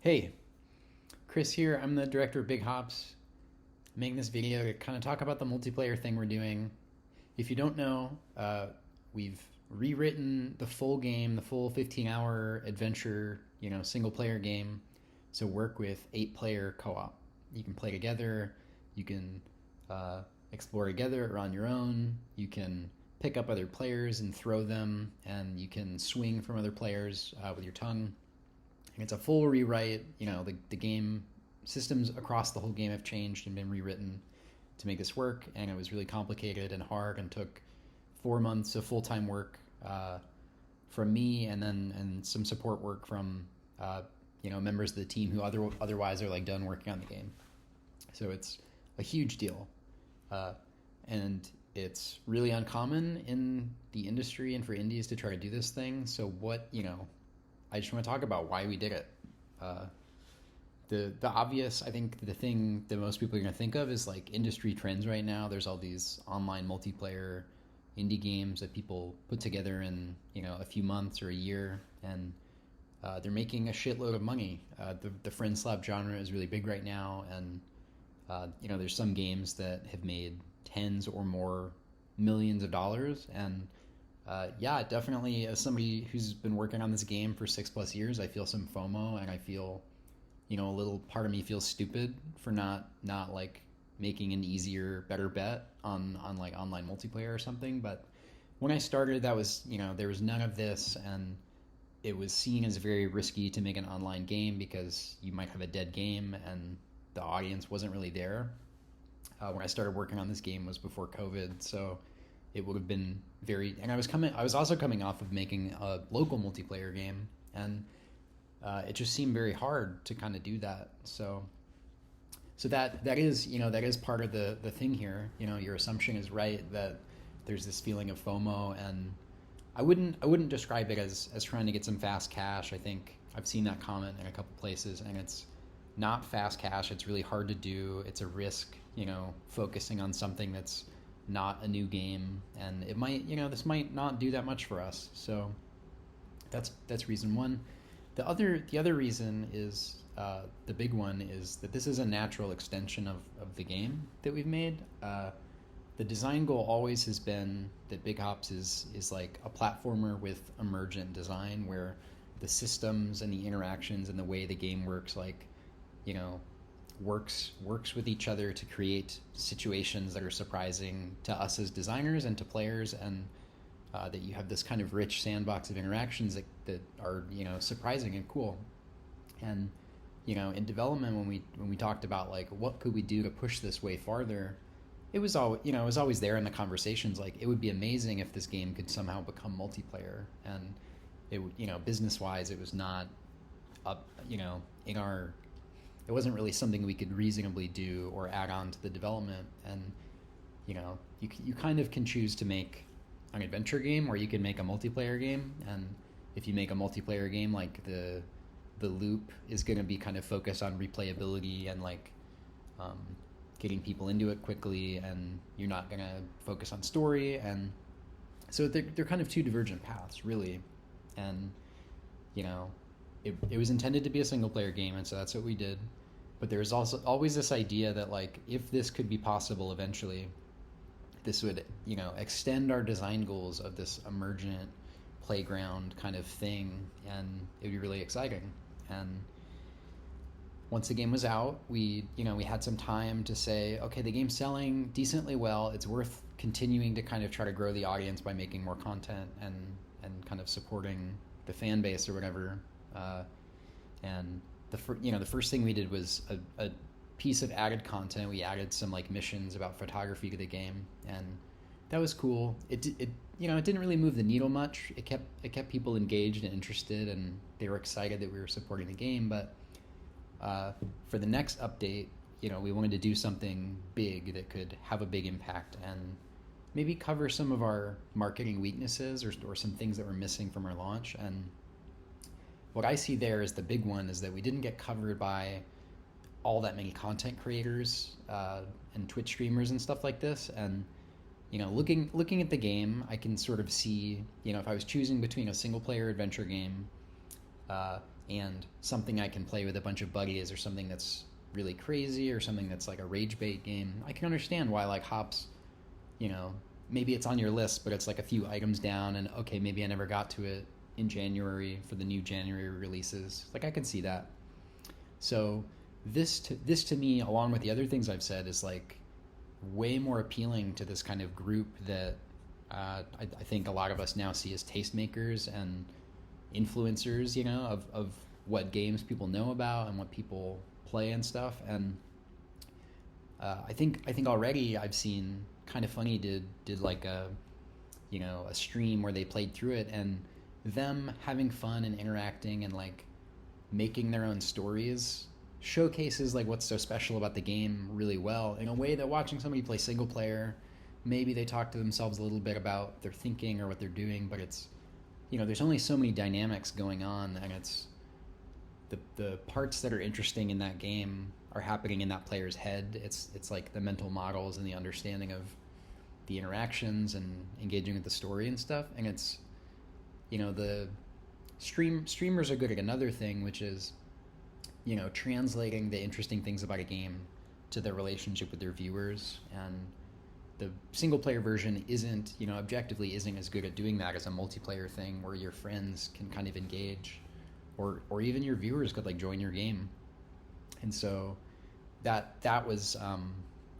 Hey, Chris here. I'm the director of Big Hops. I'm making this video to kind of talk about the multiplayer thing we're doing. If you don't know, we've rewritten the full game, the full 15-hour adventure, single player game, to work with 8-player co-op. You can play together, you can explore together or on your own, you can pick up other players and throw them, and you can swing from other players with your tongue. It's a full rewrite. The game systems across the whole game have changed and been rewritten to make this work, and it was really complicated and hard and took 4 months of full-time work from me, and some support work from members of the team who otherwise are like done working on the game. So it's a huge deal, and it's really uncommon in the industry and for indies to try to do this thing. So I just want to talk about why we did it. The obvious, I think, the thing that most people are going to think of is like industry trends right now. There's all these online multiplayer indie games that people put together in a few months or a year, and they're making a shitload of money. The friend slap genre is really big right now, and there's some games that have made tens or more millions of dollars, and definitely, as somebody who's been working on this game for 6+ years, I feel some FOMO, and I feel, a little part of me feels stupid for not like making an easier, better bet on like online multiplayer or something. But when I started, that was, there was none of this, and it was seen as very risky to make an online game because you might have a dead game and the audience wasn't really there. When I started working on this game was before COVID, so it would have been and I was also coming off of making a local multiplayer game, and it just seemed very hard to kind of do that. So that is part of the thing here. Your assumption is right that there's this feeling of FOMO, and I wouldn't describe it as trying to get some fast cash. I think I've seen that comment in a couple places, and it's not fast cash. It's really hard to do. It's a risk, focusing on something that's not a new game, and it might, this might not do that much for us. So that's reason one. The other reason is, the big one is that this is a natural extension of the game that we've made. The design goal always has been that Big Hops is like a platformer with emergent design, where the systems and the interactions and the way the game works, works with each other to create situations that are surprising to us as designers and to players, and that you have this kind of rich sandbox of interactions that are surprising and cool. And in development, when we talked about like what could we do to push this way farther, it was always there in the conversations, like it would be amazing if this game could somehow become multiplayer, and it would, business wise, it was not up in our, it wasn't really something we could reasonably do or add on to the development. And you kind of can choose to make an adventure game, or you can make a multiplayer game. And if you make a multiplayer game, like the loop is going to be kind of focused on replayability and like getting people into it quickly, and you're not going to focus on story. And so they're kind of two divergent paths, really. And it was intended to be a single player game, and so that's what we did. But there's also always this idea that like if this could be possible eventually, this would extend our design goals of this emergent playground kind of thing, and it would be really exciting. And once the game was out, we had some time to say, okay, the game's selling decently well, it's worth continuing to kind of try to grow the audience by making more content and kind of supporting the fan base or whatever. And the first thing we did was a piece of added content. We added some like missions about photography to the game, and that was cool. It didn't really move the needle much. It kept people engaged and interested, and they were excited that we were supporting the game. But for the next update, we wanted to do something big that could have a big impact and maybe cover some of our marketing weaknesses or some things that were missing from our launch. And what I see there as the big one is that we didn't get covered by all that many content creators and Twitch streamers and stuff like this. And looking at the game, I can sort of see, if I was choosing between a single player adventure game and something I can play with a bunch of buddies, or something that's really crazy, or something that's like a rage bait game, I can understand why like Hops, you know, maybe it's on your list, but it's like a few items down, and okay, maybe I never got to it in January for the new January releases. Like I can see that. So this to me, along with the other things I've said, is like way more appealing to this kind of group that I think a lot of us now see as tastemakers and influencers, you know, of what games people know about and what people play and stuff. And I think already I've seen Kind of Funny did like a, you know, a stream where they played through it, and them having fun and interacting and like making their own stories showcases like what's so special about the game really well, in a way that watching somebody play single player, maybe they talk to themselves a little bit about their thinking or what they're doing, but it's, you know, there's only so many dynamics going on, and it's the parts that are interesting in that game are happening in that player's head. It's like the mental models and the understanding of the interactions and engaging with the story and stuff. And it's, you know, the streamers are good at another thing, which is, you know, translating the interesting things about a game to their relationship with their viewers. And the single player version isn't, you know, objectively isn't as good at doing that as a multiplayer thing where your friends can kind of engage, or even your viewers could like join your game. And so that was,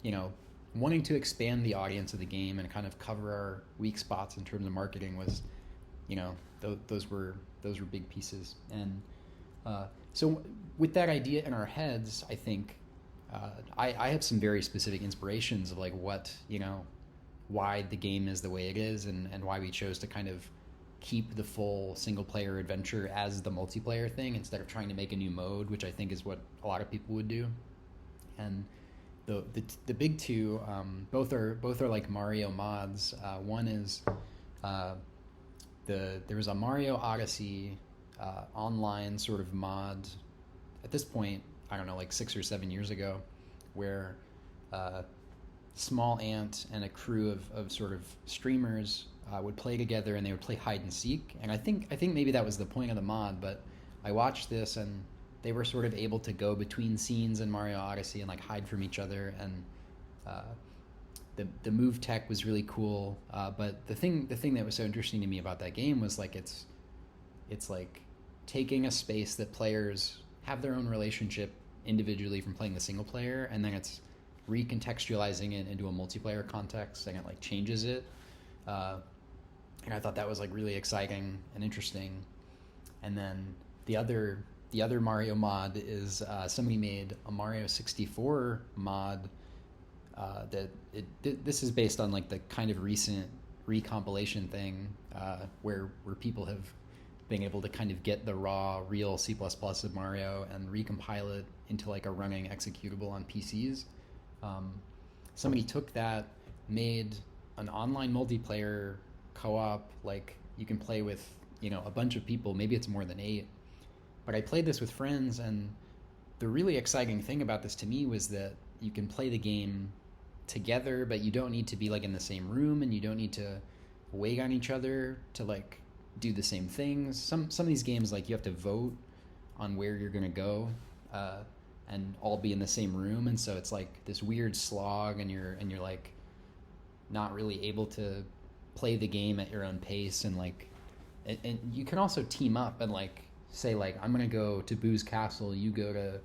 you know, wanting to expand the audience of the game and kind of cover our weak spots in terms of marketing was, you know, those were big pieces. And so with that idea in our heads, I think I have some very specific inspirations of like what, you know, why the game is the way it is, and why we chose to kind of keep the full single player adventure as the multiplayer thing instead of trying to make a new mode, which I think is what a lot of people would do. And the big two, both are like Mario mods. One is there was a Mario Odyssey online sort of mod at this point, I don't know, like 6 or 7 years ago, where Small Ant and a crew of sort of streamers would play together, and they would play hide and seek. And I think maybe that was the point of the mod, but I watched this, and they were sort of able to go between scenes in Mario Odyssey and like hide from each other, and the move tech was really cool. But the thing that was so interesting to me about that game was like it's like taking a space that players have their own relationship individually from playing the single player, and then it's recontextualizing it into a multiplayer context, and it like changes it. And I thought that was like really exciting and interesting. And then the other Mario mod is somebody made a Mario 64 mod this is based on like the kind of recent recompilation thing where people have been able to kind of get the raw real C++ of Mario and recompile it into like a running executable on PCs. Somebody took that, made an online multiplayer co-op, like you can play with, you know, a bunch of people, maybe it's more than 8. But I played this with friends, and the really exciting thing about this to me was that you can play the game together, but you don't need to be like in the same room, and you don't need to wait on each other to like do the same things. Some of these games, like you have to vote on where you're gonna go and all be in the same room, and so it's like this weird slog, and you're like not really able to play the game at your own pace. And like and you can also team up and like say like, I'm gonna go to Boo's Castle, you go to,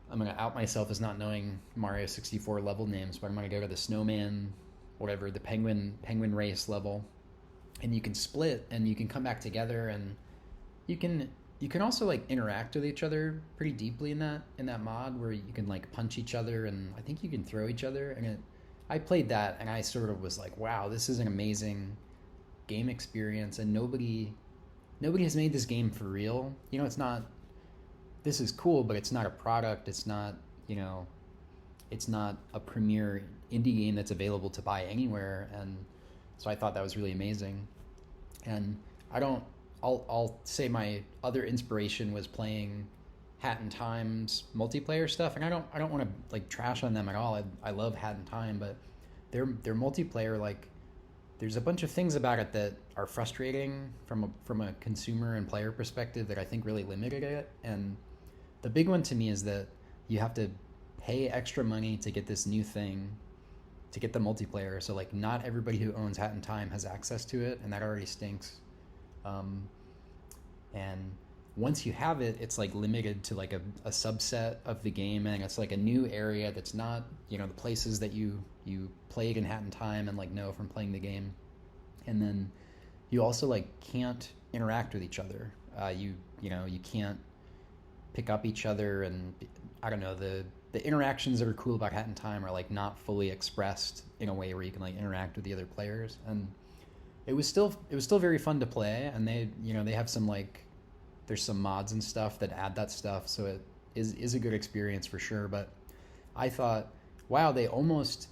I'm gonna out myself as not knowing Mario 64 level names, but I'm gonna go to the snowman, whatever, the penguin race level, and you can split and you can come back together, and you can also like interact with each other pretty deeply in that mod, where you can like punch each other, and I think you can throw each other. And I played that, and I sort of was like, wow, this is an amazing game experience, and nobody has made this game for real. You know, it's not, this is cool, but it's not a product. It's not, you know, it's not a premier indie game that's available to buy anywhere. And so I thought that was really amazing. And I'll say my other inspiration was playing Hat in Time's multiplayer stuff, and I don't want to like trash on them at all. I love Hat in Time, but their multiplayer, like there's a bunch of things about it that are frustrating from a consumer and player perspective that I think really limited it. And the big one to me is that you have to pay extra money to get this new thing, to get the multiplayer. So like not everybody who owns Hat in Time has access to it, and that already stinks. And once you have it, it's like limited to like a subset of the game, and it's like a new area that's not, you know, the places that you played in Hat in Time and like know from playing the game. And then you also like can't interact with each other. You know, you can't pick up each other, and I don't know, the interactions that are cool about Hat in Time are like not fully expressed in a way where you can like interact with the other players. And it was still very fun to play, and they, you know, they have some like, there's some mods and stuff that add that stuff, so it is a good experience for sure. But I thought, wow, they almost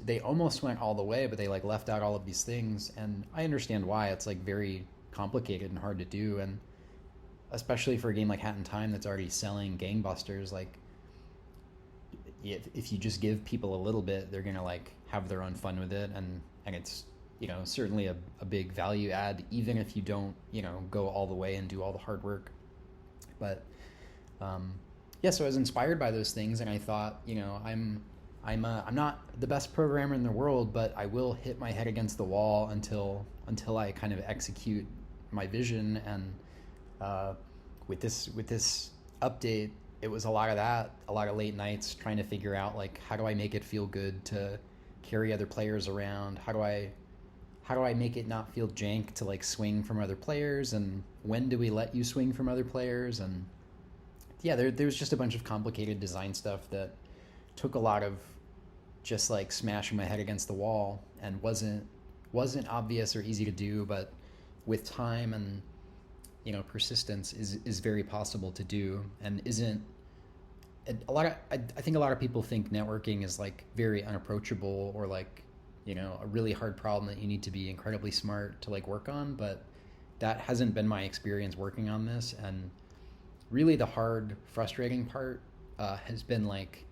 went all the way, but they like left out all of these things, and I understand why. It's like very complicated and hard to do, and especially for a game like Hat in Time that's already selling gangbusters, like if you just give people a little bit, they're gonna like have their own fun with it, and it's, you know, certainly a big value add, even if you don't, you know, go all the way and do all the hard work. But yeah, so I was inspired by those things, and I thought, you know, I'm not the best programmer in the world, but I will hit my head against the wall until I kind of execute my vision. And with this update, it was a lot of that, a lot of late nights trying to figure out like, how do I make it feel good to carry other players around? How do I make it not feel jank to like swing from other players, and when do we let you swing from other players? And yeah, there was just a bunch of complicated design stuff that took a lot of just like smashing my head against the wall, and wasn't obvious or easy to do, but with time and, you know, persistence is very possible to do, and isn't I think a lot of people think networking is like very unapproachable, or like, you know, a really hard problem that you need to be incredibly smart to like work on, but that hasn't been my experience working on this. And really the hard, frustrating part has been like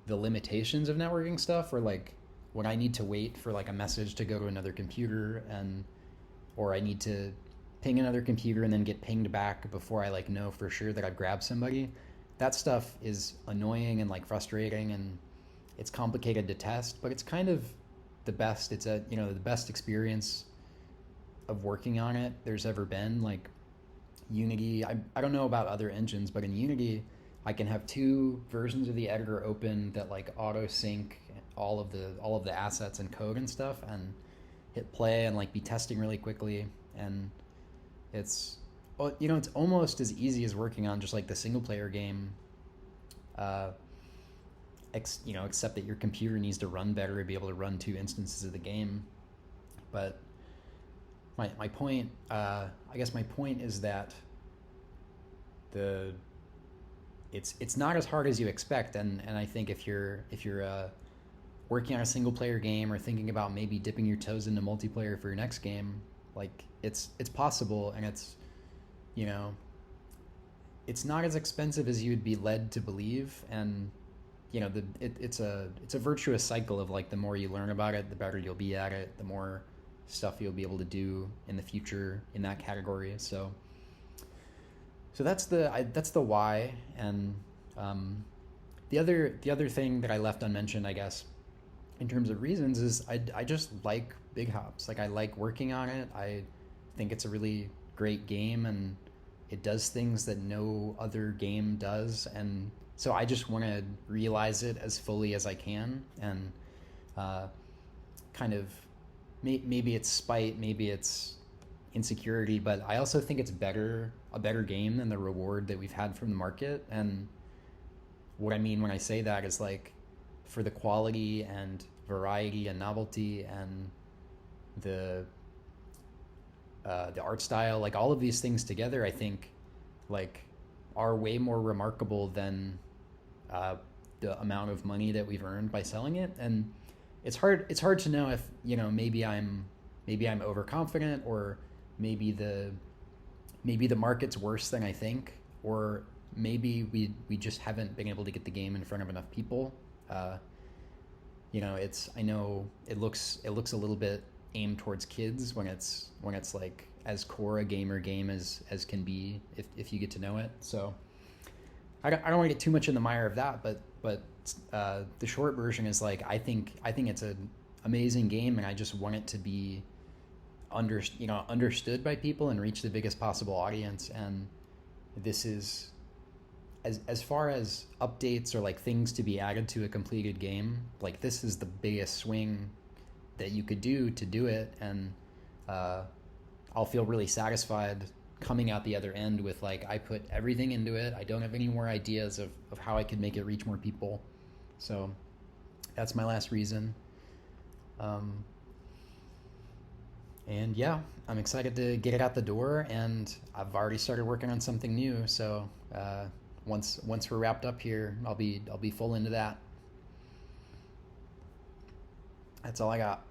the limitations of networking stuff, or like when I need to wait for like a message to go to another computer, and or I need to ping another computer and then get pinged back before I like know for sure that I've grabbed somebody. That stuff is annoying and like frustrating, and it's complicated to test, but it's kind of the best. It's a, you know, the best experience of working on it there's ever been. Like Unity, I don't know about other engines, but in Unity I can have two versions of the editor open that like auto sync all of the assets and code and stuff, and hit play and like be testing really quickly. And it's, you know, it's almost as easy as working on just like the single player game, you know, except that your computer needs to run better to be able to run two instances of the game. But my point, I guess my point is that it's not as hard as you expect, and I think if you're working on a single player game, or thinking about maybe dipping your toes into multiplayer for your next game, like it's possible, and it's, you know, it's not as expensive as you'd be led to believe. And you know, it's a virtuous cycle of like, the more you learn about it, the better you'll be at it, the more stuff you'll be able to do in the future in that category. So that's the why. And the other thing that I left unmentioned, I guess, in terms of reasons, is I just like Big Hops. Like I like working on it. I think it's a really great game, and it does things that no other game does, and so I just want to realize it as fully as I can. And kind of maybe it's spite, maybe it's insecurity, but I also think it's a better game than the reward that we've had from the market. And what I mean when I say that is like, for the quality and variety and novelty and the art style, like all of these things together, I think like are way more remarkable than the amount of money that we've earned by selling it. And it's hard to know if, you know, maybe I'm overconfident, or maybe the market's worse than I think, or maybe we just haven't been able to get the game in front of enough people. You know, I know it looks a little bit aimed towards kids when it's like as core a gamer game as can be if you get to know it. So I don't want to get too much in the mire of that, but the short version is like I think it's an amazing game, and I just want it to be understood by people and reach the biggest possible audience. And this is as far as updates or like things to be added to a completed game, like this is the biggest swing that you could do to do it, and I'll feel really satisfied coming out the other end with like I put everything into it. I don't have any more ideas of how I could make it reach more people. So that's my last reason. And yeah, I'm excited to get it out the door, and I've already started working on something new. So once we're wrapped up here, I'll be full into that. That's all I got.